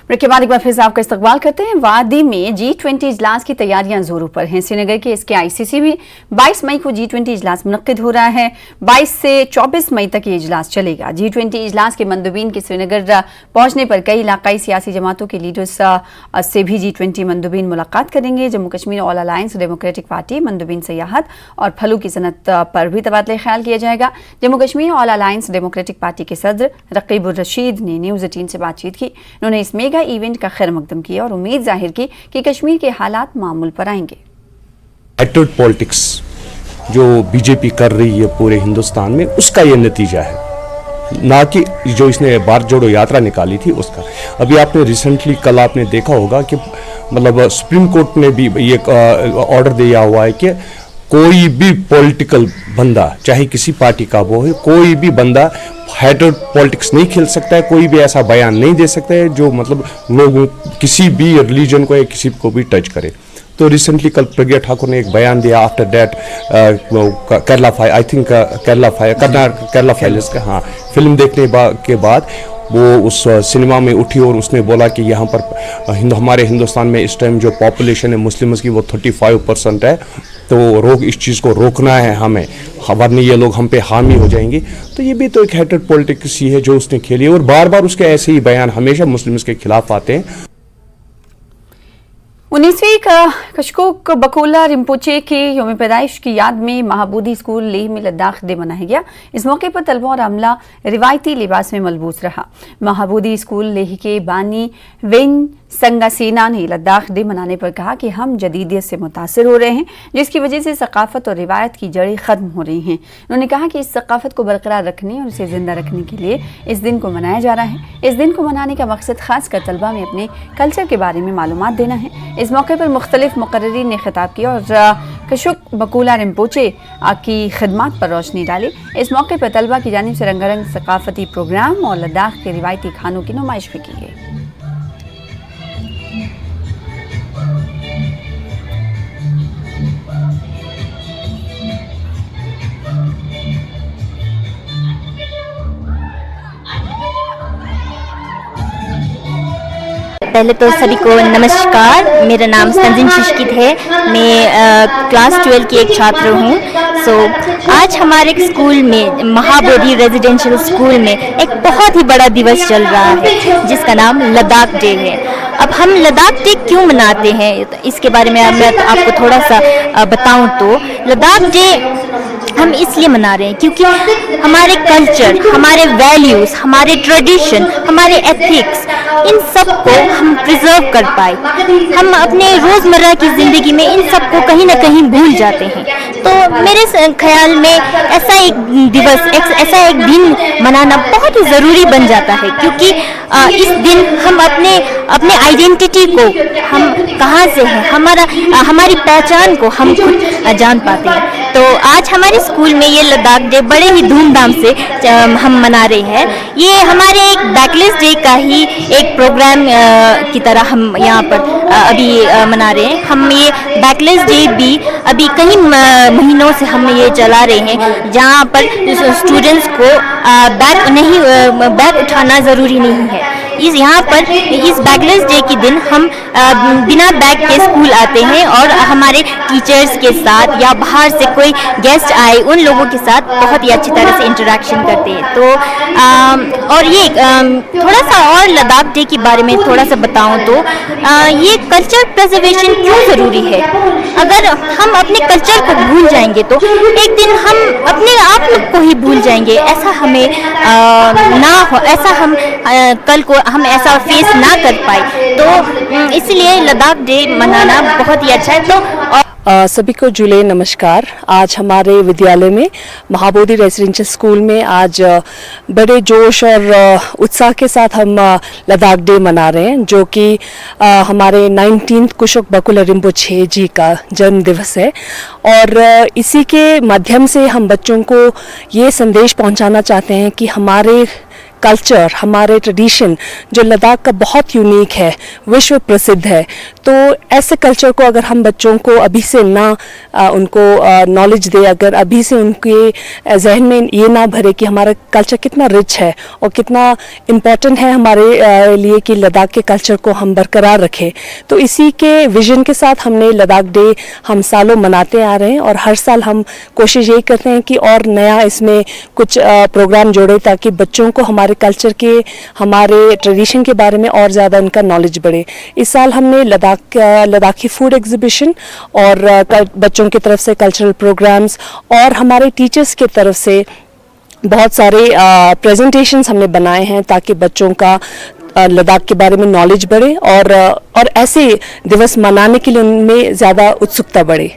Break के बाद एक बार फिर से आपका इस्तकबाल करते हैं। वादी में G20 इजलास की तैयारियां जोरों पर हैं। श्रीनगर के इसके ICC में 22 मई को G20 इजलास मुनक्किद हो रहा है। 22 से 24 मई तक ये इजलास चलेगा। G20 इजलास के मंदूबीन के श्रीनगर पहुंचने पर कई इलाकाई सियासी जमातों के लीडर्स से भी G20 मंदूबीन मुलाकात करेंगे। Jammu Kashmir all alliance democratic party मंदूबीन सयाहत और फलों की सनत पर भी तबादला ख्याल किया जाएगा। Jammu Kashmir all alliance democratic party के सदर रकीबुर रशीद ने न्यूज़ 18 से बातचीत की। उन्होंने इस मेगा इवेंट का खैर मकदम किया और उम्मीद जाहिर की कि कश्मीर के हालात मामूल पर आएंगे। एटीट्यूड पॉलिटिक्स जो बीजेपी कर रही है पूरे हिंदुस्तान में, उसका ये नतीजा है, ना कि जो इसने भारत जोड़ो यात्रा निकाली थी उसका। अभी आपने रिसेंटली कल आपने देखा होगा कि मतलब सुप्रीम कोर्ट ने भी ये ऑर्डर दिया हुआ है कि कोई भी पॉलिटिकल बंदा, चाहे किसी पार्टी का वो है, कोई भी बंदा हेटेड पॉलिटिक्स नहीं खेल सकता है, कोई भी ऐसा बयान नहीं दे सकता है जो मतलब लोगों किसी भी रिलीजन को या किसी को भी टच करे। तो रिसेंटली कल प्रज्ञा ठाकुर ने एक बयान दिया after that Kerala file, I think Kerala files का, हाँ, फिल्म देखने के बाद वो उस सिनेमा में उठी और उसने बोला कि यहाँ पर हमारे हिंदुस्तान में इस टाइम जो पॉपुलेशन है मुस्लिम्स की वो 35% है, तो इस चीज़ को रोकना है हमें, वरना ये लोग हम पे हामी हो जाएंगे। तो ये भी तो एक हेटेड पॉलिटिक्स ही है जो उसने खेली है और बार बार उसके ऐसे ही बयान हमेशा मुस्लिम्स के खिलाफ आते हैं। 19वीं कशकोक बकुला रिम्पोचे के यौम पैदाइश की याद में महाबूदी स्कूल लेह में लद्दाख डे मनाया गया। इस मौके पर तलबा और अमला रिवायती लिबास में मलबूस रहा। महाबूदी स्कूल लेह के बानी वेन संगासीना ने लद्दाख डे मनाने पर कहा कि हम जदीदियत से मुतासिर हो रहे हैं, जिसकी वजह से सकाफत और रिवायत की जड़ें ख़त्म हो रही हैं। उन्होंने कहा कि इस सकाफत को बरकरार रखने और उसे ज़िंदा रखने के लिए इस दिन को मनाया जा रहा है। इस दिन को मनाने का मकसद खासकर तलबा में अपने कल्चर के बारे में मालूमात देना है। इस मौके पर मुख्तलिफ मुकर्रिरीन ने खिताब किया और कशकोक बकुला रिम्पोचे की खिदमात पर रोशनी डाली। इस मौके पर तलबा की जानिब से रंगारंग सकाफती प्रोग्राम और लद्दाख के रिवायती खानों की नुमाइश भी की गई। पहले तो सभी को नमस्कार। मेरा नाम संजिन शिशकित है। मैं क्लास 12 की एक छात्र हूँ। आज हमारे स्कूल में महाबोधि रेजिडेंशियल स्कूल में एक बहुत ही बड़ा दिवस चल रहा है जिसका नाम लद्दाख डे है। अब हम लद्दाख डे क्यों मनाते हैं इसके बारे में मैं आपको थोड़ा सा बताऊं तो लद्दाख डे हम इसलिए मना रहे हैं क्योंकि हमारे कल्चर, हमारे वैल्यूज़, हमारे ट्रेडिशन, हमारे एथिक्स, इन सब को हम प्रिजर्व कर पाए। हम अपने रोज़मर्रा की ज़िंदगी में इन सब को कहीं ना कहीं भूल जाते हैं। तो मेरे ख्याल में ऐसा एक दिवस, ऐसा एक दिन मनाना बहुत ही ज़रूरी बन जाता है क्योंकि इस दिन हम अपने आइडेंटिटी को, हम कहाँ से हैं, हमारी पहचान को हम खुद जान पाते हैं। तो आज हमारे स्कूल में ये लद्दाख डे बड़े ही धूमधाम से हम मना रहे हैं। ये हमारे एक बैकलेस डे का ही एक प्रोग्राम की तरह हम यहाँ पर अभी मना रहे हैं। हम ये बैकलेस डे भी अभी कई महीनों से हम ये चला रहे हैं जहाँ पर स्टूडेंट्स को बैग उठाना ज़रूरी नहीं है। यहाँ पर इस बैकलेस डे के दिन हम बिना बैग के स्कूल आते हैं और हमारे टीचर्स के साथ या बाहर से कोई गेस्ट आए उन लोगों के साथ बहुत ही अच्छी तरह से इंटरेक्शन करते हैं। तो और ये थोड़ा सा और लद्दाख डे के बारे में थोड़ा सा बताऊं तो ये कल्चर प्रिजर्वेशन क्यों ज़रूरी है। अगर हम अपने कल्चर को भूल जाएंगे तो एक दिन हम अपने आप को ही भूल जाएंगे। ऐसा हमें ना हो, ऐसा हम कल को हम ऐसा फेस ना कर पाए। तो इसलिए लद्दाख डे मनाना बहुत ही अच्छा है। तो सभी को जुले नमस्कार। आज हमारे विद्यालय में महाबोधि रेजिडेंशियल स्कूल में आज बड़े जोश और उत्साह के साथ हम लद्दाख डे मना रहे हैं, जो कि हमारे 19th कुशोक बकुला रिम्पोचे जी का जन्म दिवस है। और इसी के माध्यम से हम बच्चों को ये संदेश पहुंचाना चाहते हैं कि हमारे कल्चर, हमारे ट्रेडिशन जो लद्दाख का बहुत यूनिक है, विश्व प्रसिद्ध है, तो ऐसे कल्चर को अगर हम बच्चों को अभी से ना उनको नॉलेज दे, अगर अभी से उनके जहन में ये ना भरे कि हमारा कल्चर कितना रिच है और कितना इम्पोर्टेंट है हमारे लिए कि लद्दाख के कल्चर को हम बरकरार रखें, तो इसी के विजन के साथ हमने लद्दाख डे हम सालों मनाते आ रहे हैं और हर साल हम कोशिश यही करते हैं कि और नया इसमें कुछ प्रोग्राम जोड़े ताकि बच्चों को हमारे कल्चर के, हमारे ट्रेडिशन के बारे में और ज़्यादा उनका नॉलेज बढ़े। इस साल हमने लद्दाखी फूड एग्जीबिशन और बच्चों की तरफ से कल्चरल प्रोग्राम्स और हमारे टीचर्स की तरफ से बहुत सारे प्रेजेंटेशंस हमने बनाए हैं ताकि बच्चों का लद्दाख के बारे में नॉलेज बढ़े और ऐसे दिवस मनाने के लिए उनमें ज़्यादा उत्सुकता बढ़े।